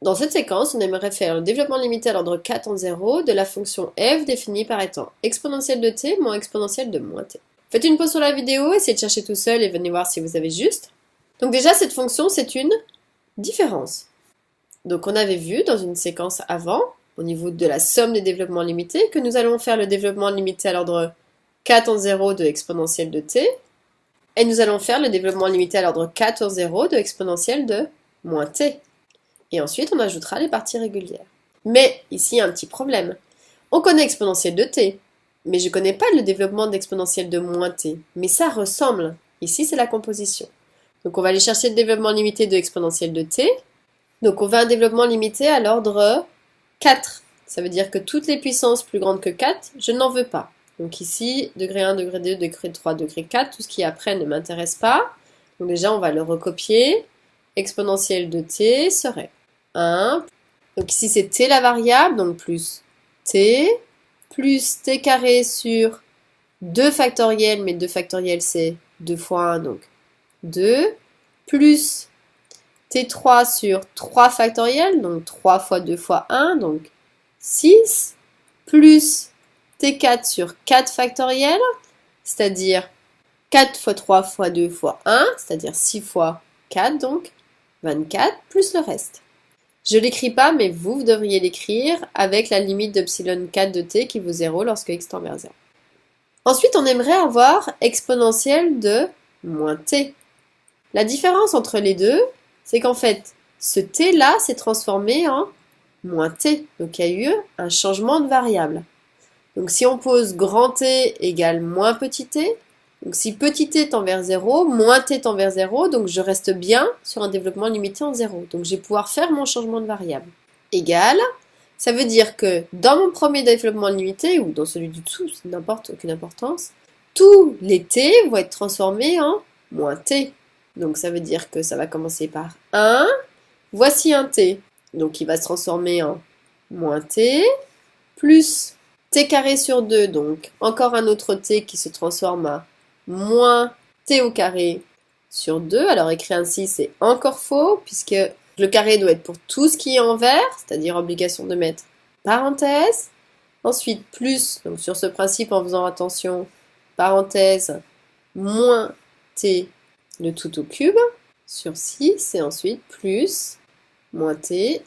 Dans cette séquence, on aimerait faire le développement limité à l'ordre 4 en 0 de la fonction f définie par étant exponentielle de t moins exponentielle de moins t. Faites une pause sur la vidéo, essayez de chercher tout seul et venez voir si vous avez juste. Donc déjà, cette fonction, c'est une différence. Donc on avait vu dans une séquence avant, au niveau de la somme des développements limités, que nous allons faire le développement limité à l'ordre 4 en 0 de exponentielle de t, et nous allons faire le développement limité à l'ordre 4 en 0 de exponentielle de moins t. Et ensuite, on ajoutera les parties régulières. Mais ici, il y a un petit problème. On connaît exponentielle de t, mais je ne connais pas le développement d'exponentielle de moins t. Mais ça ressemble. Ici, c'est la composition. Donc on va aller chercher le développement limité de exponentielle de t. Donc on veut un développement limité à l'ordre 4. Ça veut dire que toutes les puissances plus grandes que 4, je n'en veux pas. Donc ici, degré 1, degré 2, degré 3, degré 4, tout ce qui après ne m'intéresse pas. Donc déjà, on va le recopier. Exponentielle de t serait 1. Donc ici, c'est t la variable, donc plus t carré sur 2 factoriel, mais 2 factoriel, c'est 2 fois 1, donc 2, plus t3 sur 3 factoriel, donc 3 fois 2 fois 1, donc 6, plus t4 sur 4 factoriel, c'est-à-dire 4 fois 3 fois 2 fois 1, c'est-à-dire 6 fois 4, donc 24, plus le reste. Je ne l'écris pas, mais vous devriez l'écrire avec la limite d'epsilon 4 de t qui vaut 0 lorsque x tend vers 0. Ensuite, on aimerait avoir exponentielle de moins t. La différence entre les deux, c'est qu'en fait, ce t-là s'est transformé en moins t. Donc, il y a eu un changement de variable. Donc, si on pose grand t égale moins petit t, donc si petit t tend vers 0, moins t tend vers 0, donc je reste bien sur un développement limité en 0. Donc, je vais pouvoir faire mon changement de variable. Égal, ça veut dire que dans mon premier développement limité, ou dans celui du dessous, ça n'importe aucune importance, tous les t vont être transformés en moins t. Donc ça veut dire que ça va commencer par 1, voici un t, donc il va se transformer en moins t, plus t carré sur 2, donc encore un autre t qui se transforme à moins t au carré sur 2. Alors écrire ainsi, c'est encore faux, puisque le carré doit être pour tout ce qui est en vert, c'est-à-dire obligation de mettre parenthèse. Ensuite, plus, donc sur ce principe en faisant attention, parenthèse, moins t le tout au cube sur 6, et ensuite plus moins t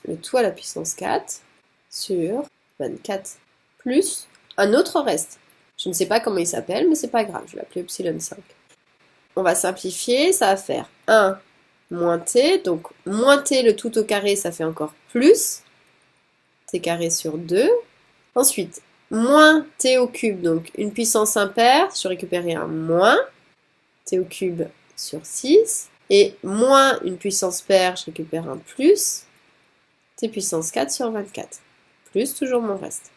le tout à la puissance 4 sur 24, plus un autre reste. Je ne sais pas comment il s'appelle, mais c'est pas grave, je vais l'appeler epsilon 5. On va simplifier, ça va faire 1 moins t, donc moins t le tout au carré, ça fait encore plus t carré sur 2. Ensuite, moins t au cube, donc une puissance impaire, je récupérer un moins t au cube sur 6, et moins une puissance paire, je récupère un plus t puissance 4 sur 24, plus toujours mon reste.